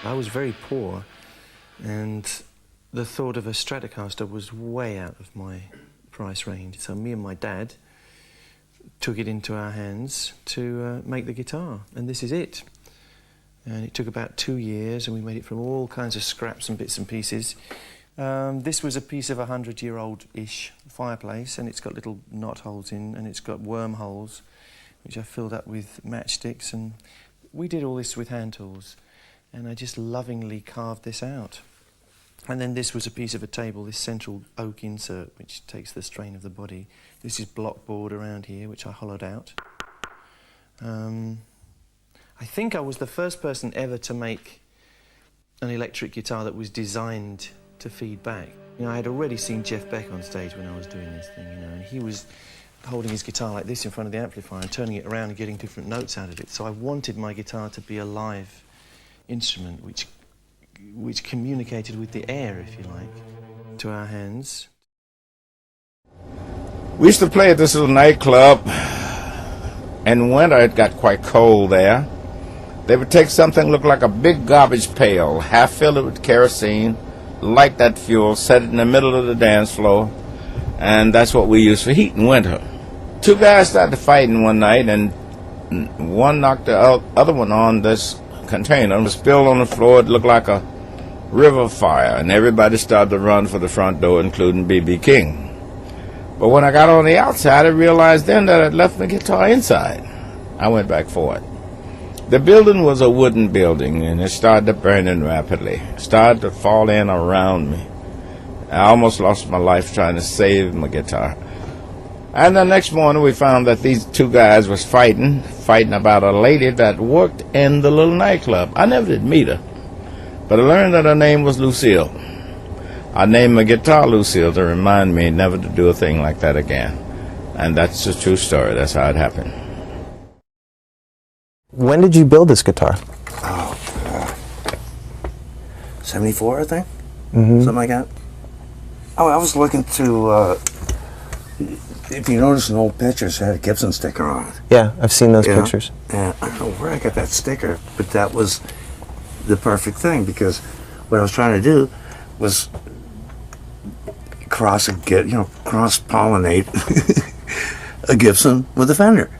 I was very poor, and the thought of a Stratocaster was way out of my price range. So me and my dad took it into our hands to make the guitar, and this is it. And it took about 2 years, and we made it from all kinds of scraps and bits and pieces. This was a piece of a 100-year-old-ish fireplace, and it's got little knot holes in, and it's got wormholes, which I filled up with matchsticks, and we did all this with hand tools, and I just lovingly carved this out. And then this was a piece of a table, this central oak insert, which takes the strain of the body. This is block board around here, which I hollowed out. I think I was the first person ever to make an electric guitar that was designed to feed back. You know, I had already seen Jeff Beck on stage when I was doing this thing, you know, and he was holding his guitar like this in front of the amplifier and turning it around and getting different notes out of it. So I wanted my guitar to be a live instrument which communicated with the air, if you like, to our hands. We used to play at this little nightclub. In winter, it got quite cold there. They would take something that looked like a big garbage pail, half fill it with kerosene, light that fuel, set it in the middle of the dance floor, and that's what we used for heat in winter. Two guys started fighting one night, and one knocked the other one on this container. It was spilled on the floor. It looked like a river fire, and everybody started to run for the front door, including B.B. King. But when I got on the outside, I realized then that I'd left my guitar inside. I went back for it. The building was a wooden building, and it started to burn in rapidly. It started to fall in around me. I almost lost my life trying to save my guitar. And the next morning, we found that these two guys was fighting about a lady that worked in the little nightclub. I never did meet her, but I learned that her name was Lucille. I named my guitar Lucille to remind me never to do a thing like that again. And that's a true story. That's how it happened. When did you build this guitar? 74, I think? Something like that. Oh, I was looking to, if you notice in old pictures, it had a Gibson sticker on it. Yeah, I've seen those pictures. And I don't know where I got that sticker, but that was the perfect thing, because what I was trying to do was cross-pollinate a Gibson with a Fender,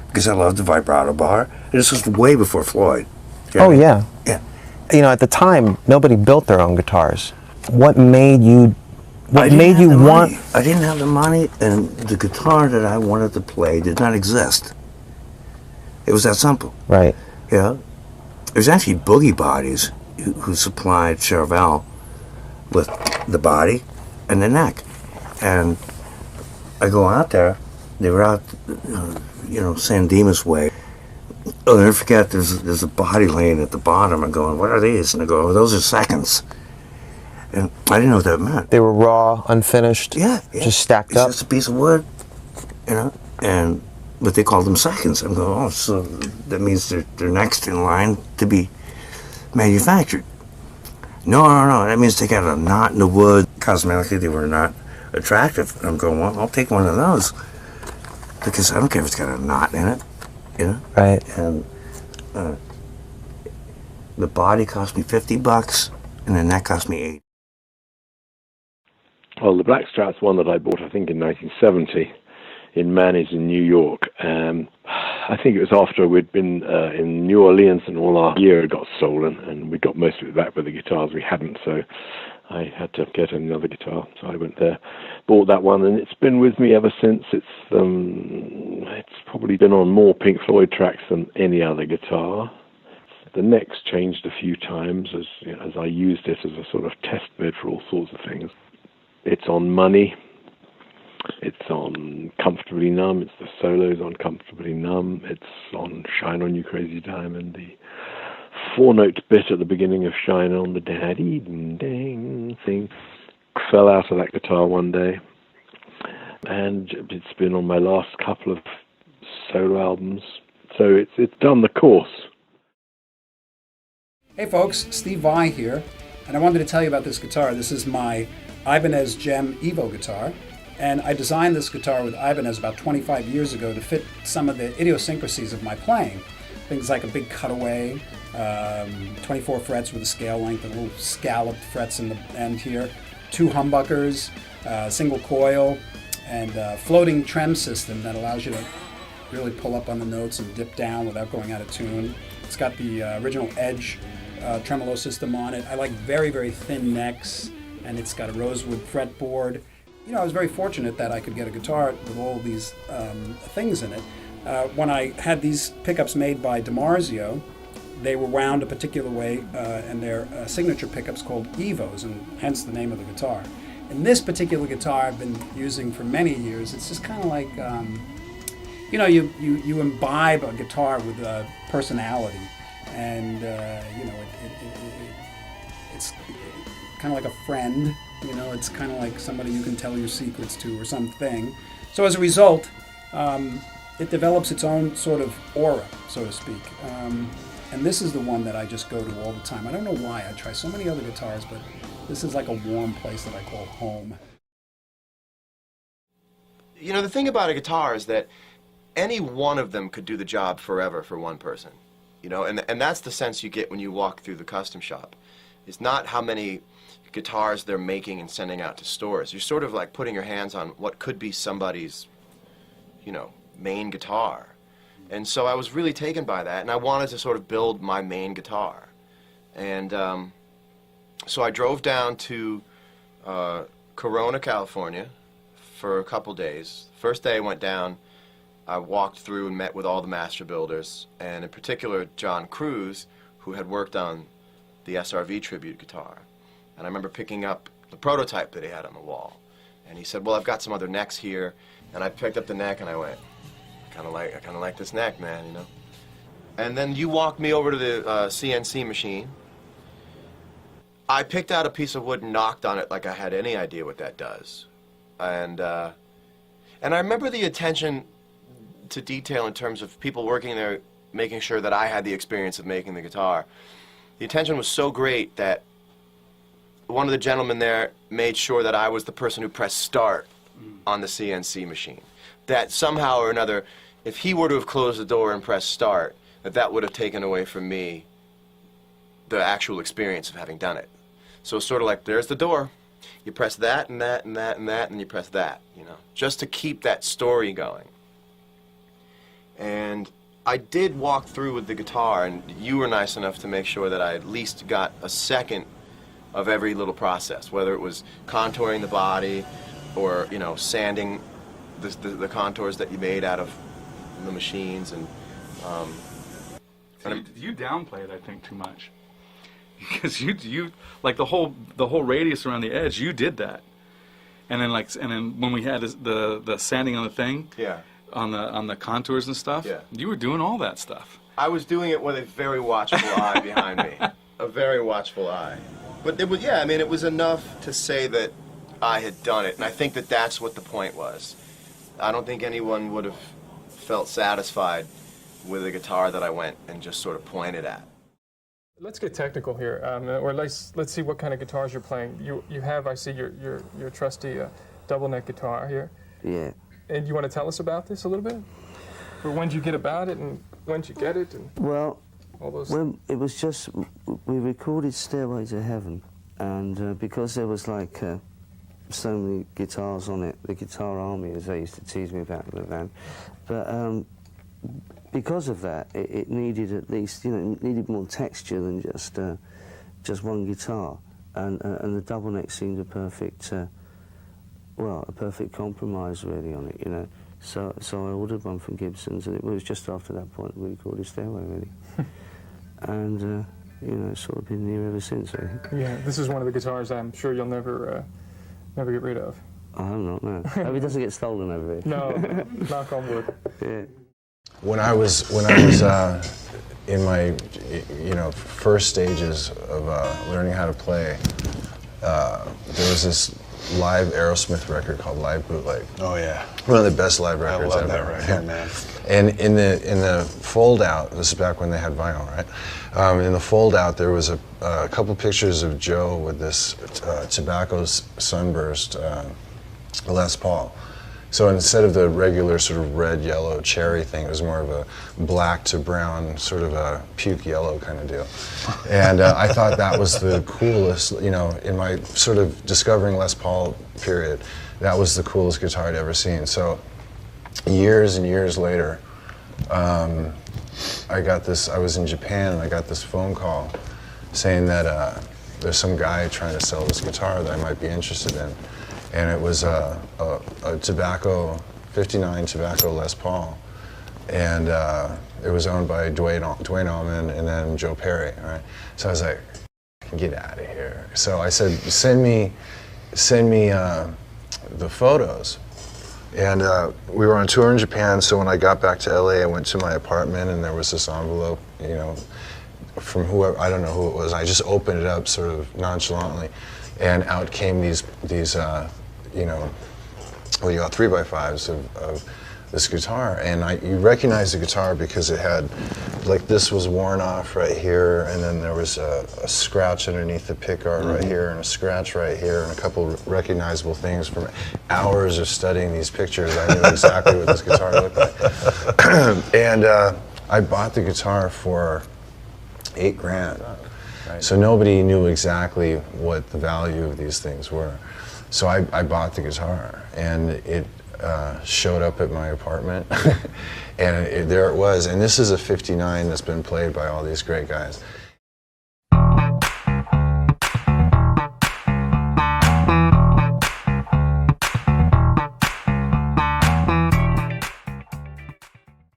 because I loved the vibrato bar. And this was way before Floyd. Oh, yeah. Yeah. You know, at the time, nobody built their own guitars. What made you want? I didn't have the money, and the guitar that I wanted to play did not exist. It was that simple. Right. Yeah. It was actually Boogie Bodies who supplied Chevelle with the body and the neck. And I go out there, they were out, San Dimas way. I'll never forget, there's a body laying at the bottom. I'm going, what are these? And I go, oh, those are seconds. And I didn't know what that meant. They were raw, unfinished, just stacked up? It's just a piece of wood, but they called them seconds. I'm going, oh, so that means they're next in line to be manufactured. No, that means they got a knot in the wood. Cosmetically, they were not attractive. I'm going, well, I'll take one of those, because I don't care if it's got a knot in it, Right. And the body cost me $50, and the neck cost me $8. Well, the Black Strat's one that I bought, I think, in 1970 in Manny's in New York. I think it was after we'd been in New Orleans and all our gear got stolen, and we got most of it back, but the guitars we hadn't, so I had to get another guitar. So I went there, bought that one, and it's been with me ever since. It's probably been on more Pink Floyd tracks than any other guitar. The neck's changed a few times as I used it as a sort of test bed for all sorts of things. It's on Money. It's on Comfortably Numb. It's the solos on Comfortably Numb. It's on Shine On You Crazy Diamond. The 4-note bit at the beginning of Shine On, the daddy-ding thing, fell out of that guitar one day. And it's been on my last couple of solo albums. So it's done the course. Hey folks, Steve Vai here, and I wanted to tell you about this guitar. This is my Ibanez Gem Evo guitar, and I designed this guitar with Ibanez about 25 years ago to fit some of the idiosyncrasies of my playing. things like a big cutaway, 24 frets with a scale length and little scalloped frets in the end here, 2 humbuckers, single coil, and floating trem system that allows you to really pull up on the notes and dip down without going out of tune. It's got the original Edge tremolo system on it. I like very, very thin necks, and it's got a rosewood fretboard. You know, I was very fortunate that I could get a guitar with all these things in it. When I had these pickups made by DiMarzio, they were wound a particular way, and they're signature pickups called Evos, and hence the name of the guitar. And this particular guitar I've been using for many years. It's just kind of like, you know, you imbibe a guitar with a personality, and you know, it's kind of like a friend. You know, it's kind of like somebody you can tell your secrets to or something. So as a result, it develops its own sort of aura, so to speak. And this is the one that I just go to all the time. I don't know why. I try so many other guitars, but this is like a warm place that I call home. You know, the thing about a guitar is that any one of them could do the job forever for one person. You know, and that's the sense you get when you walk through the custom shop. It's not how many guitars they're making and sending out to stores. You're sort of like putting your hands on what could be somebody's, you know, main guitar. And so I was really taken by that, and I wanted to sort of build my main guitar. And so I drove down to Corona, California for a couple days. First day I went down, I walked through and met with all the master builders, and in particular John Cruz, who had worked on the SRV tribute guitar. And I remember picking up the prototype that he had on the wall. And he said, well, I've got some other necks here. And I picked up the neck and I went, I kind of like this neck, man, you know. And then you walked me over to the CNC machine. I picked out a piece of wood and knocked on it like I had any idea what that does. And I remember the attention to detail in terms of people working there making sure that I had the experience of making the guitar. The attention was so great that one of the gentlemen there made sure that I was the person who pressed start on the CNC machine. That somehow or another, if he were to have closed the door and pressed start, that would have taken away from me the actual experience of having done it. So it's sort of like, there's the door. You press that and that and that and that, and you press that, you know, just to keep that story going. And I did walk through with the guitar, and you were nice enough to make sure that I at least got a second of every little process, whether it was contouring the body or, you know, sanding the contours that you made out of the machines. And you downplay it, I think, too much, because you like the whole radius around the edge. You did that, and then when we had the sanding on the thing, yeah, on the contours and stuff, yeah, you were doing all that stuff. I was doing it with a very watchful eye behind me, a very watchful eye. But it was, yeah, I mean, it was enough to say that I had done it, and I think that that's what the point was. I don't think anyone would have felt satisfied with a guitar that I went and just sort of pointed at. Let's get technical here, or let's see what kind of guitars you're playing. You have, I see, your trusty double neck guitar here. Yeah. And you want to tell us about this a little bit? Or when did you get about it, and when did you get it? And well, all those it was just, we recorded Stairway to Heaven, and because there was like so many guitars on it, the Guitar Army, as they used to tease me about in the band, but because of that, it needed at least, you know, it needed more texture than just one guitar, and the double neck seemed a perfect, well, a perfect compromise really on it, you know. So I ordered one from Gibson's, and it was just after that point we recorded Stairway, really. And, you know, it's sort of been here ever since, really. Yeah, this is one of the guitars I'm sure you'll never get rid of. I hope not, no. I hope it doesn't get stolen over here. No, knock on wood. Yeah. When I was in my, you know, first stages of learning how to play, there was this live Aerosmith record called Live Bootleg. Oh yeah, one of the best live records ever. I love that record, man. And in the fold out, this is back when they had vinyl, right? In the fold out, there was a couple pictures of Joe with this tobacco sunburst Les Paul, So instead of the regular sort of red, yellow, cherry thing, it was more of a black to brown, sort of a puke yellow kind of deal. And I thought that was the coolest, you know, in my sort of discovering Les Paul period, that was the coolest guitar I'd ever seen. So years and years later, I was in Japan and I got this phone call saying that there's some guy trying to sell this guitar that I might be interested in. And it was a tobacco, 59 tobacco Les Paul. And it was owned by Dwayne Allman and then Joe Perry, right? So I was like, get out of here. So I said, send me the photos. And we were on tour in Japan, so when I got back to LA, I went to my apartment and there was this envelope, you know, from whoever, I don't know who it was. I just opened it up sort of nonchalantly, and out came these you know, well, you got 3x5s of this guitar, and you recognize the guitar because it had, like, this was worn off right here, and then there was a scratch underneath the pickguard right here, and a scratch right here, and a couple recognizable things from hours of studying these pictures. I knew exactly what this guitar looked like. And I bought the guitar for $8,000. Right. So nobody knew exactly what the value of these things were. So I bought the guitar, and it showed up at my apartment, and there it was. And this is a 59 that's been played by all these great guys.